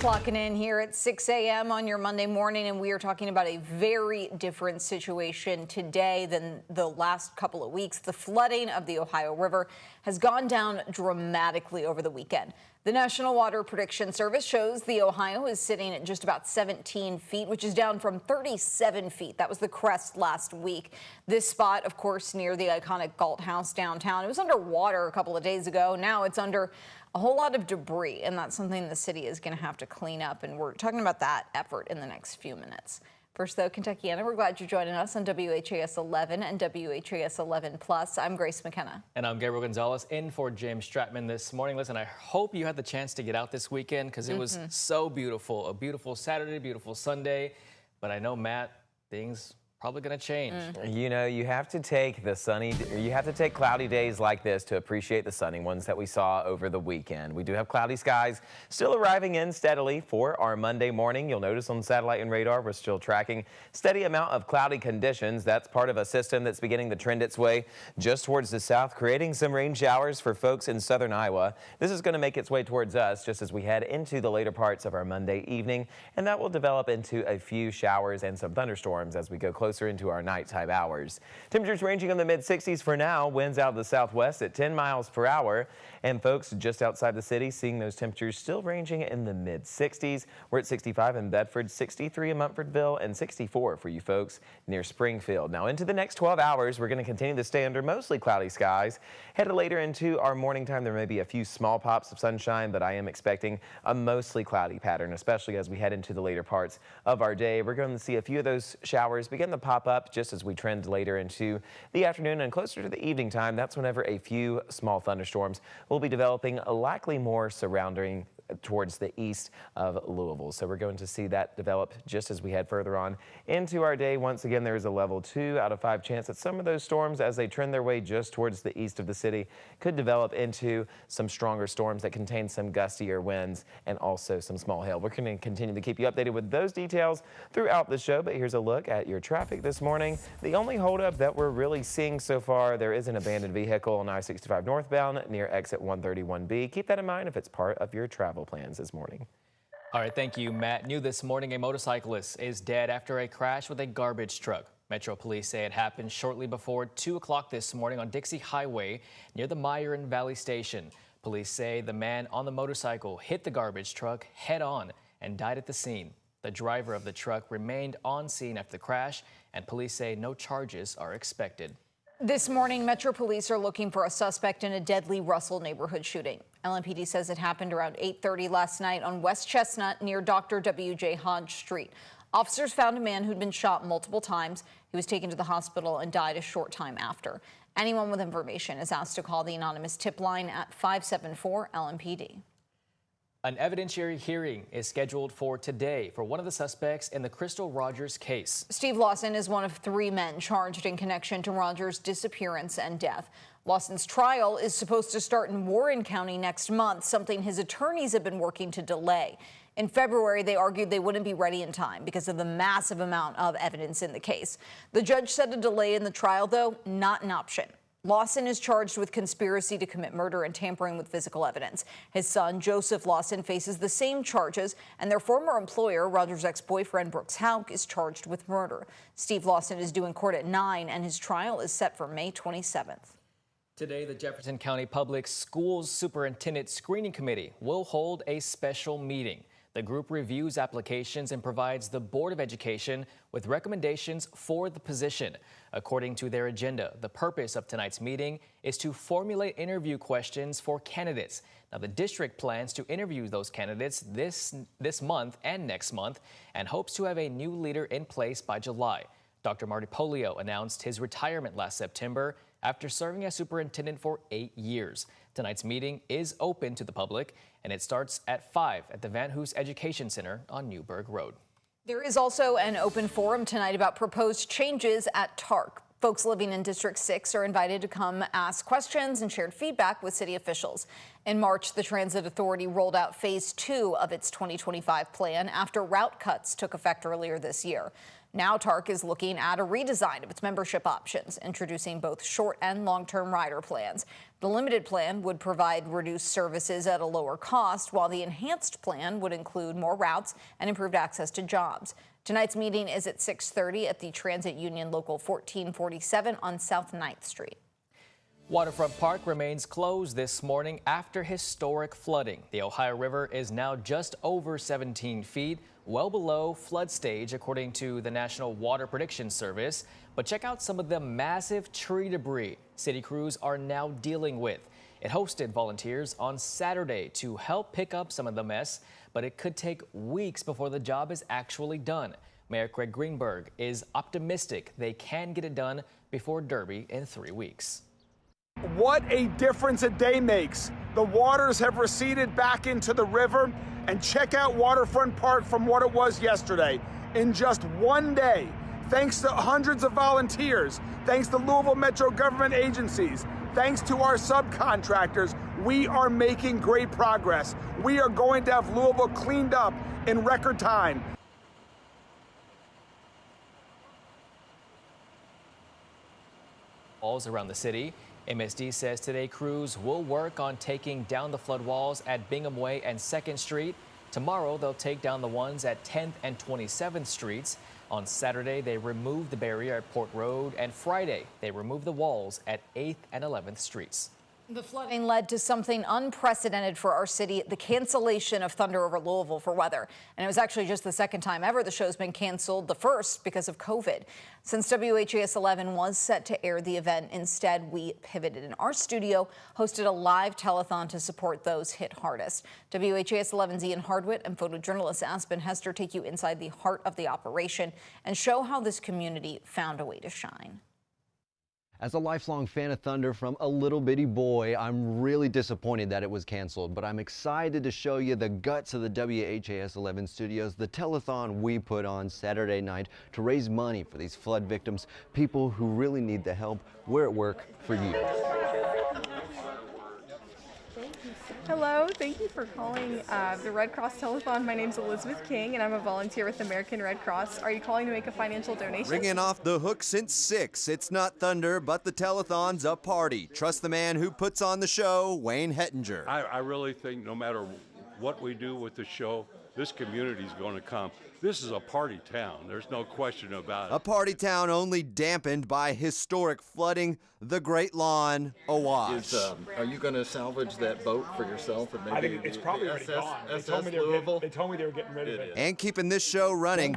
Clocking in here at 6 a.m. on your Monday morning, and we are talking about a very different situation today than the last couple of weeks. The flooding of the Ohio River has gone down dramatically over the weekend. The National Water Prediction Service shows the Ohio is sitting at just about 17 feet, which is down from 37 feet. That was the crest last week. This spot, of course, near the iconic Galt House downtown. It was underwater a couple of days ago. Now it's under a whole lot of debris, and that's something the city is going to have to clean up, and we're talking about that effort in the next few minutes. First, though, Kentuckiana, we're glad you're joining us on WHAS 11 and WHAS 11 Plus. I'm Grace McKenna. And I'm Gabriel Gonzalez in for James Stratman this morning. Listen, I hope you had the chance to get out this weekend because it was so beautiful. A beautiful Saturday, beautiful Sunday. But I know, Matt, things probably going to change. You know, you have to take cloudy days like this to appreciate the sunny ones that we saw over the weekend. We do have cloudy skies still arriving in steadily for our Monday morning. You'll notice on satellite and radar, we're still tracking steady amount of cloudy conditions. That's part of a system that's beginning to trend its way just towards the south, creating some rain showers for folks in southern Iowa. This is going to make its way towards us just as we head into the later parts of our Monday evening, and that will develop into a few showers and some thunderstorms as we go closer into our nighttime hours. Temperatures ranging in the mid-60s for now, winds out of the southwest at 10 miles per hour. And folks just outside the city seeing those temperatures still ranging in the mid-60s. We're at 65 in Bedford, 63 in Munfordville, and 64 for you folks near Springfield. Now into the next 12 hours, we're going to continue to stay under mostly cloudy skies. Headed later into our morning time, there may be a few small pops of sunshine, but I am expecting a mostly cloudy pattern, especially as we head into the later parts of our day. We're going to see a few of those showers begin to pop up just as we trend later into the afternoon and closer to the evening time. That's whenever a few small thunderstorms will be developing, likely more surrounding towards the east of Louisville. So we're going to see that develop just as we head further on into our day. Once again, there is a level 2 out of 5 chance that some of those storms, as they trend their way just towards the east of the city, could develop into some stronger storms that contain some gustier winds and also some small hail. We're going to continue to keep you updated with those details throughout the show, but here's a look at your traffic this morning. The only holdup that we're really seeing so far, there is an abandoned vehicle on I-65 northbound near exit 131B. Keep that in mind if it's part of your travel plans this morning. All right, thank you, Matt. New this morning, a motorcyclist is dead after a crash with a garbage truck. Metro Police say it happened shortly before 2 o'clock this morning on Dixie Highway near the Meyer and Valley Station. Police say the man on the motorcycle hit the garbage truck head on and died at the scene. The driver of the truck remained on scene after the crash, and police say no charges are expected. This morning, Metro Police are looking for a suspect in a deadly Russell neighborhood shooting. LMPD says it happened around 8:30 last night on West Chestnut near Dr. W.J. Hodge Street. Officers found a man who'd been shot multiple times. He was taken to the hospital and died a short time after. Anyone with information is asked to call the anonymous tip line at 574-LMPD. An evidentiary hearing is scheduled for today for one of the suspects in the Crystal Rogers case. Steve Lawson is one of 3 men charged in connection to Rogers' disappearance and death. Lawson's trial is supposed to start in Warren County next month, something his attorneys have been working to delay. In February, they argued they wouldn't be ready in time because of the massive amount of evidence in the case. The judge said a delay in the trial, though, not an option. Lawson is charged with conspiracy to commit murder and tampering with physical evidence. His son, Joseph Lawson, faces the same charges, and their former employer, Rogers' ex-boyfriend, Brooks Hauk, is charged with murder. Steve Lawson is due in court at 9, and his trial is set for May 27th. Today, the Jefferson County Public Schools Superintendent Screening Committee will hold a special meeting. The group reviews applications and provides the Board of Education with recommendations for the position. According to their agenda, the purpose of tonight's meeting is to formulate interview questions for candidates. Now, the district plans to interview those candidates this month and next month and hopes to have a new leader in place by July. Dr. Marty Polio announced his retirement last September after serving as superintendent for 8 years. Tonight's meeting is open to the public, and it starts at 5 at the Van Hoos Education Center on Newburgh Road. There is also an open forum tonight about proposed changes at TARC. Folks living in District 6 are invited to come ask questions and share feedback with city officials. In March, the Transit Authority rolled out Phase 2 of its 2025 plan after route cuts took effect earlier this year. Now TARC is looking at a redesign of its membership options, introducing both short and long-term rider plans. The limited plan would provide reduced services at a lower cost, while the enhanced plan would include more routes and improved access to jobs. Tonight's meeting is at 6:30 at the Transit Union Local 1447 on South 9th Street. Waterfront Park remains closed this morning after historic flooding. The Ohio River is now just over 17 feet, well below flood stage, according to the National Water Prediction Service. But check out some of the massive tree debris city crews are now dealing with. It hosted volunteers on Saturday to help pick up some of the mess, but it could take weeks before the job is actually done. Mayor Craig Greenberg is optimistic they can get it done before Derby in 3 weeks. What a difference a day makes. The waters have receded back into the river, and check out Waterfront Park from what it was yesterday. In just one day, thanks to hundreds of volunteers, thanks to Louisville Metro government agencies, thanks to our subcontractors, we are making great progress. We are going to have Louisville cleaned up in record time. Walls around the city. MSD says today crews will work on taking down the flood walls at Bingham Way and 2nd Street. Tomorrow they'll take down the ones at 10th and 27th Streets. On Saturday they removed the barrier at Port Road, and Friday they removed the walls at 8th and 11th Streets. The flooding led to something unprecedented for our city, the cancellation of Thunder over Louisville for weather. And it was actually just the second time ever the show's been canceled, the first because of COVID. Since WHAS11 was set to air the event, instead we pivoted, and our studio hosted a live telethon to support those hit hardest. WHAS11's Ian Hardwitt and photojournalist Aspen Hester take you inside the heart of the operation and show how this community found a way to shine. As a lifelong fan of Thunder from a little bitty boy, I'm really disappointed that it was canceled, but I'm excited to show you the guts of the WHAS11 studios, the telethon we put on Saturday night to raise money for these flood victims, people who really need the help. We're at work for you. Hello, thank you for calling the Red Cross Telethon. My name's Elizabeth King, and I'm a volunteer with the American Red Cross. Are you calling to make a financial donation? Ringing off the hook since 6. It's not Thunder, but the telethon's a party. Trust the man who puts on the show, Wayne Hettinger. I really think no matter what we do with the show, this community's going to come. This is a party town. There's no question about it. A party town only dampened by historic flooding, the Great Lawn awash. Are you going to salvage that boat for yourself? And maybe I think it's probably already gone. They told me they were getting rid of it. And keeping this show running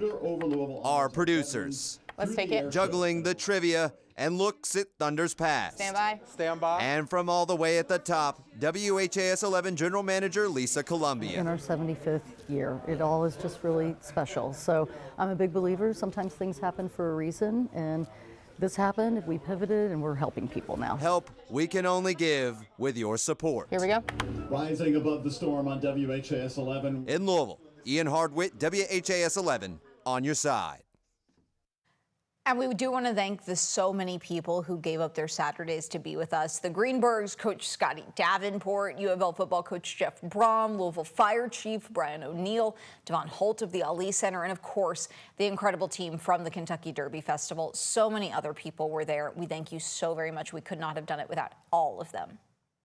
are producers. Let's take it. Juggling the trivia and looks at Thunder's past. Stand by. Stand by. And from all the way at the top, WHAS11 General Manager Lisa Columbia. In our 75th year, it all is just really special. So I'm a big believer. Sometimes things happen for a reason, and this happened, we pivoted, and we're helping people now. Help we can only give with your support. Here we go. Rising above the storm on WHAS11. In Louisville, Ian Hardwitt, WHAS11, on your side. And we do want to thank the so many people who gave up their Saturdays to be with us. The Greenbergs, Coach Scotty Davenport, U of L football coach Jeff Brom, Louisville Fire Chief Brian O'Neill, Devon Holt of the Ali Center, and of course, the incredible team from the Kentucky Derby Festival. So many other people were there. We thank you so very much. We could not have done it without all of them.